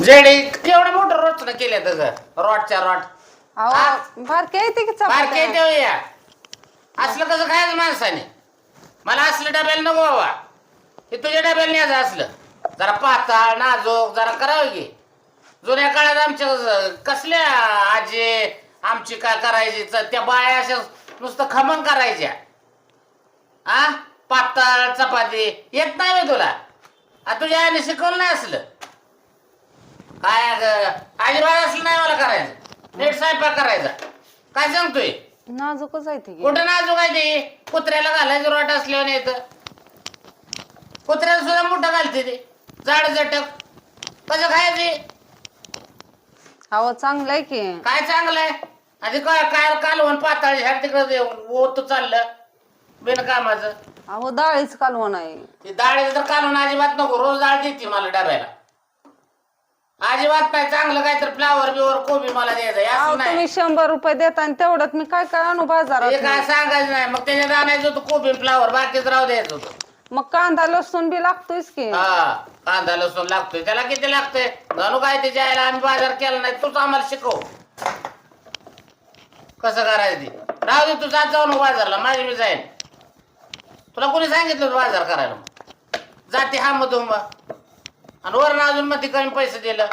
JD केवढं मोठं रोट केलं तर रॉटच्या रॉट अहो बारके येते की बारके चपात्या देऊया असलं कसं खायचं माणसाने मला असलं डब्याला नको बाबा हे तुझ्या डब्याला न्यायचं असलं जरा पाताळ नाजूक जरा करावं की जुन्या काळात आमच्या कसल्या आजी आमची काय करायची त्या बाया अशा नुसतं खमंग करायच्या आ पाताळ चपाती येत नाही मी तुला तुझ्या आईने शिकवलं नाही असलं काय अजिबात असलं नाही मला करायचं नीट स्वयंपाक करायचा काय सांगतोय नाजूकच आहे ती कुठं नाजूक आहे ते कुत्र्याला घालायचं रोट असल्यावर येतं कुत्र्याला सुद्धा मोठं घालते ते जाड जटक कसं खायचे अहो चांगलं आहे की काय चांगलं आहे आधी काय काय कालवण पाताळ ह्या तिकडं ओत चाललं बिन कामाचं अहो डाळीच कालवण आहे ती डाळीचं तर कालवण अजिबात नको रोज डाळ देते मला डब्याला अजिबात नाही चांगलं काय तर फ्लावर बिवर कोबी मला द्यायचं अहो असं नाही तुम्ही 100 रुपये देता आणि तेवढ्यात मी काय काय आणू हे बाजारात काय सांगायचं नाही मग त्याच्यात आणायचं होतं कोबी फ्लावर बाकीच राहू द्यायचं होतं मग कांदा लसूण बी लागतोयच की हा कांदा लसूण लागतोय त्याला किती लागतंय जणू काय त्याच्या आईला आम्ही बाजार केला नाही तूच आम्हाला शिकव कसं करायचं ते राहू दे तू जात जाऊ नको बाजारला माझी मी जाईन तुला कोणी सांगितलं होतं बाजार करायला जाते हा मधून आणि वरण अजून मग ती कमी पैसे दिलं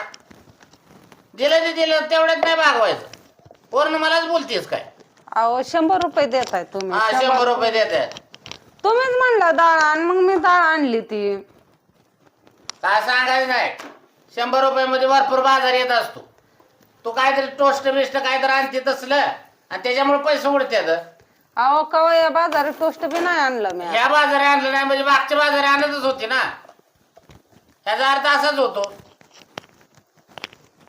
ते दिलं तेवढ्यात नाही भागवायचं वरण मलाच बोलतेस काय अहो 100 रुपये देताय तुम्ही हा 100 रुपये देते तुम्हीच म्हणला डाळ आण मग मी डाळ आणली ती काय सांगायचं नाही 100 रुपयामध्ये भरपूर बाजार येत असतो तू काहीतरी टोस्ट बिस्ट काहीतरी आणते तसलं आणि त्याच्यामुळे पैसे उडतात अहो कवा या बाजारात टोस्ट बी नाही आणलं मी ह्या बाजारे आणलं नाही म्हणजे मागच्या बाजारे आणतच होती ना याचा अर्थ असाच होतो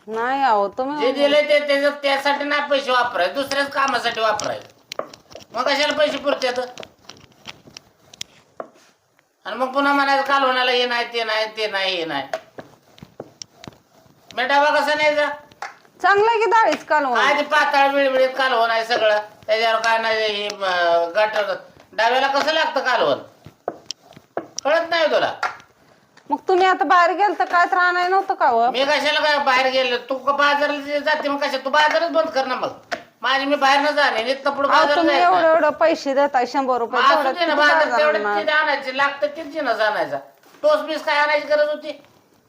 नाही अहो जे तुम्ही दिले ते त्यासाठी नाही पैसे वापरायचे दुसऱ्याच कामासाठी वापरायचे मग कशाला पैसे पुरतात आणि मग पुन्हा म्हणायचं कालवणाला हे नाही ते नाही ते नाही हे नाही मी डबा कसा न्यायचा चांगलं आहे की डाळीच कालवण काय ते पाताळ बिळबिळीत कालवण आहे सगळं त्याच्यावर काय नाही हे गटर डाव्याला कसं लागतं कालवण कळत नाही तुला मग तुम्ही आता बाहेर गेल तर काय तर आणायला नव्हतं का हो? मी कशाला काय बाहेर गेलो तू बाजाराला जाते मग कशा तू बाजारच बंद कर ना मग माझी मी बाहेर न जाणे नित्य पुढे अहो, बाजार तुम्ही एवढं एवढं पैसे देताय 100 रुपये तेवढ्यात किती बाजार बाजार तेवढे आणणार? तिथे आणायचे लागतं किती जिनस आणायचा टोस्ट बीस काय आणायची गरज होती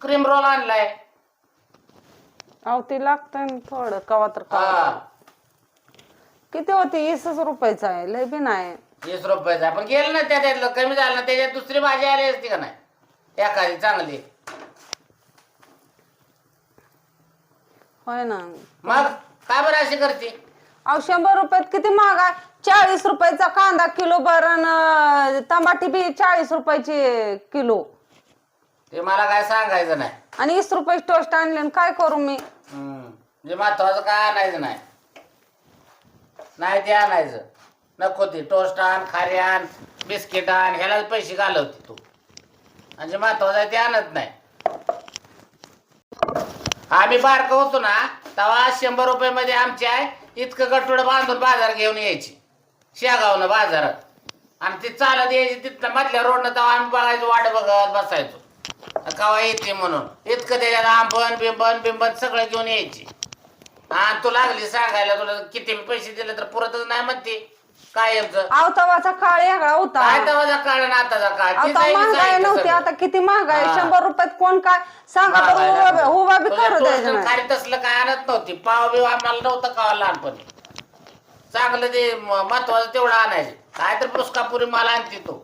क्रीम रोल आणलाय अहो ते लागतंय ना थोडं कवा तर कवा हा किती होती 20 रुपयाचं आहे लय बी नाही 20 रुपयाचा पण गेलं ना त्यातलं कमी झालं ना त्याच्यात दुसरी भाजी आली असती का नाही एखादी चांगली होय ना मग काय बरं अशी करते अहो 100 रुपयात किती महाग आहे 40 रुपयाचा कांदा किलो बरं टमाटी बी 40 रुपयाची किलो ते मला काय सांगायचं नाही आणि 20 रुपये टोस्ट आणले आणि काय करू मी जे महत्वाचं काय आणायचं नाही नाही ते आणायचं नको ते टोस्ट आण खारी आण बिस्किट आण ह्याला पैसे घालवते तू आणि जे महत्वाचं आहे ते आणत नाही आम्ही बारकं होतो ना तेव्हा 100 रुपयामध्ये आमची आहे इतकं गटोडं बांधून बाजार घेऊन यायची शेगावनं बाजारात आणि ती चालत यायची तिथनं मधल्या रोडनं तेव्हा आम्ही बघायचो वाट बघत बसायचो कवा येते म्हणून इतकं त्याच्यात आंबन बिंबन सगळं घेऊन यायची हा तू लागली सांगायला तुला किती पैसे दिले तर पुरतच नाही म्हणते कायमचं अहो तवाचा काळ वेगळा होता काय तवाचा काळ आणि आताचा काळ ती आता जाईल महागाई जाईल नव्हती सगळं. आता किती महागाई हा. 100 रुपयात कोण काय सांगा तर उभा बी तुझ्या करू द्यायचं टोस्ट नाही खाली तसलं काय आणत नव्हती पाव बिव आम्हाला नव्हतं का लहानपणी चांगलं ते महत्वाचं तेवढं आणायचं काय तर पुस्कापुरी मला आणते तू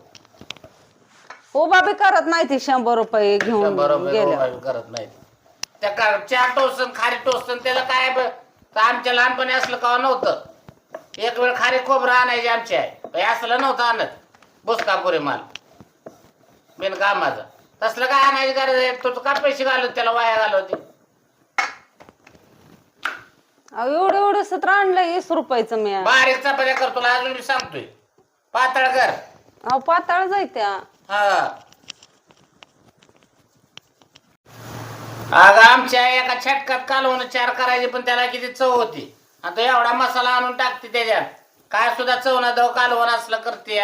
उभा बी करत नाही ती 100 रुपये घेऊन बरोबर गेल्या करत नाही त्या चार टोसन खारी टोसन त्याला काय तर आमच्या लहानपणी असलं का नव्हतं एक वेळ खारी खोबरं आणायची आमची आहे असलं नव्हतं आणत बुसकापुरी माल बिन कामाचं तसलं काय आणायची गरज आहे तुझं का पैसे घालवत त्याला वाया घालवते अहो एवढं एवढं सत्र आणलं 20 रुपयाचं मी बारीक चपात्या कर तुला अजून मी सांगतोय पातळ कर अहो पाताळ जायत्या हा अगं आमच्या एका छटकात कालवण 4 करायचे पण त्याला किती चव होती आता एवढा मसाला आणून टाकते त्याच्यात काय सुद्धा चव ना दव कालवण असलं करते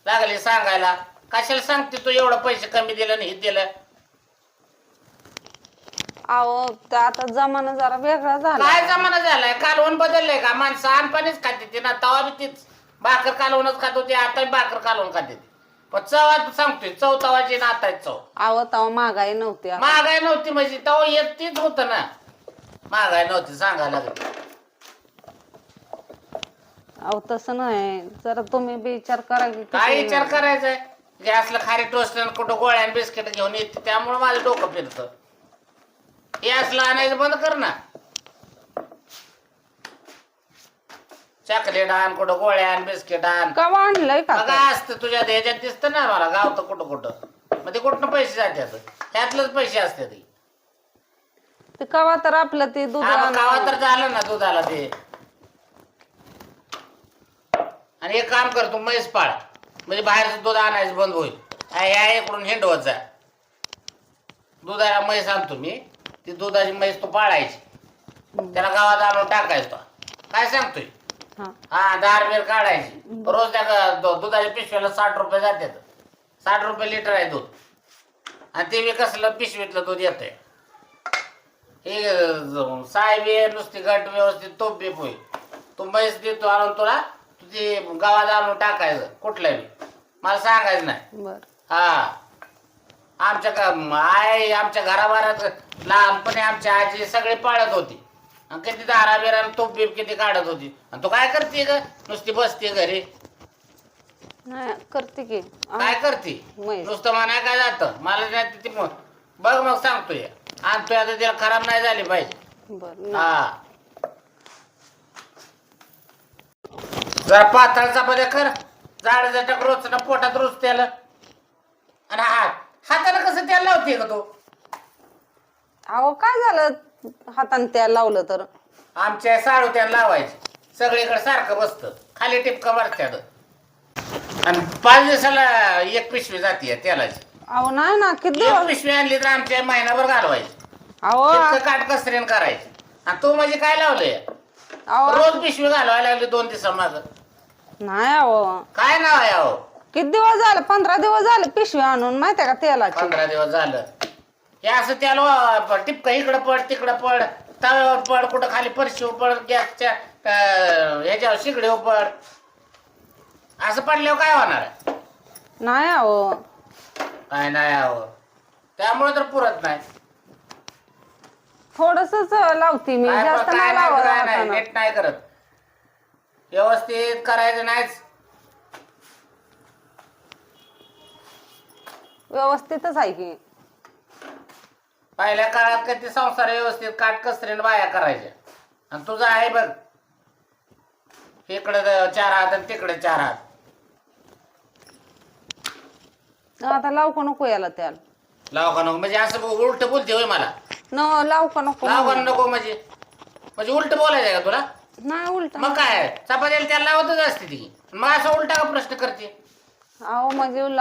लागली सांगायला कशाला सांगते तू एवढं पैसे कमी दिलं नाही हे दिलं अहो तर आता जमाना जरा वेगळा झाला. काय जमाना झालाय? कालवण बदललंय का? माणसं आणपाणीच खाते ती ना, तवा बी तीच भाकर कालवणच खात होती, आता भाकर कालवण खाते ती. पण चव सांगतोय, चव तवाची ना आता चव. अहो तेव्हा महागाई नव्हती. महागाई नव्हती म्हणजे तवा येत तीच होत ना, महागाई नव्हती सांगायला लागली. अहो तसं नाही, जरा तुम्ही बी विचार करा की काय किती- विचार करायचाय? जे असलं खारी टोस्ट कुठं गोळ्या बिस्किट घेऊन येते त्यामुळे माझं डोकं फिरतं. हे असलं आणायचं बंद कर ना. चॉकलेट आण, कुठं गोळ्या आण, बिस्किट आण. कवा आणलंय का ते? काय असतं तुझ्या ह्याच्यात दिसतं ना मला, गावतं कुठं कुठं. मग ते कुठनं पैसे जातात? त्यातलंच पैसे असते ते. ते कवा तर आपलं ते दूध गावा तर झालं ना दुधाला ते. आणि एक काम कर, तू म्हैस पाळ, म्हणजे बाहेरचं दूध आणायचं बंद होईल. या इकडून हिंडवत जा. दुधाला म्हैस आणतो मी, ती दुधाची म्हैस तू पाळायची, त्याला गावात आणून टाकायचं. काय सांगतोय? हा. हा, दार काढायची. रोज त्या दुधाच्या पिशव्याला 60 रुपये जातात. 60 रुपये लिटर आहे दूध. आणि ते बी कसलं पिशवीतलं दूध येतंय. हे साहेब ये नुसती गट व्यवस्थित तोप बीप होईल. तू म्हैस देतो आणून तुला, तू ते गावात आणून टाकायचं कुठलं बी, मला सांगायचं नाही. बर. हा, आमच्या घराबारात लहानपणी आमची आजी सगळे पाळत होती. आणि किती दारा बिरा तोप बीप किती काढत होती. आणि तू काय करते ग? नुसती बसते घरी. नाही करते की. काय करते? म्हैस. नुसतं म्हणाय काय जातं? मला नाही ती बघ मग सांगतोय. आणतोय आता, तिला खराब नाही झाली पाहिजे. बर. हा, जरा पातळ चपात्या कर, जाड जटक रोज ना पोटात रोज त्याला. आणि हाताला कसं त्याला लावते का तू? अहो काय झालं हाताने त्या लावलं तर? आमच्या साडू त्याला लावायची, सगळीकडे सारखं बसतं, खाली टिपका मारत्यात. आणि 5 दिवसाला एक पिशवी जाते त्यालाची. अहो नाही ना, किती एक दिवस. पिशवी आणली तर आमच्या महिनाभर घालवायची. अहो इतकं काटकसरीन करायची. आणि तू म्हणजे काय लावलंय? अहो रोज पिशवी घालवायला लागली 2 दिवसामाग. नाही अहो, काय नाव आहे अहो? किती दिवस झाले? 15 दिवस झाले पिशवी आणून, माहितीये का तेलाची. 15 दिवस झालं. हे असं त्याला टिपका इकडं पड तिकडं पड, तव्यावर पड, कुठं खाली फरशीवर पड, गॅसच्या ह्याच्यावर शिगडीवर पड. असं पडल्यावर काय होणार आहे? नाही अहो, काय नाही हवं, त्यामुळे तर पुरत नाही. थोडसच लावती मी, काय जास्त काय नाही नाही, लावत काय नाही, हातानं. नीट नाही करत. व्यवस्थित करायचं नाहीच. व्यवस्थितच आहे की. पहिल्या काळात कधी संसार व्यवस्थित काटकसरीने बाया करायच्या. आणि तुझं आहे बघ, इकडे 4 हात आणि तिकडे 4 हात. आता लावू का नको याला त्याला? लाव का नको म्हणजे असं उलट बोलते होय मला? न लावू का नको? लाव का नको म्हणजे उलट बोलायचं का तुला? नाही उलट. मग काय चपातीला त्याला लावतच असते ती, मग असं उलटा का प्रश्न करते? अहो म्हणजे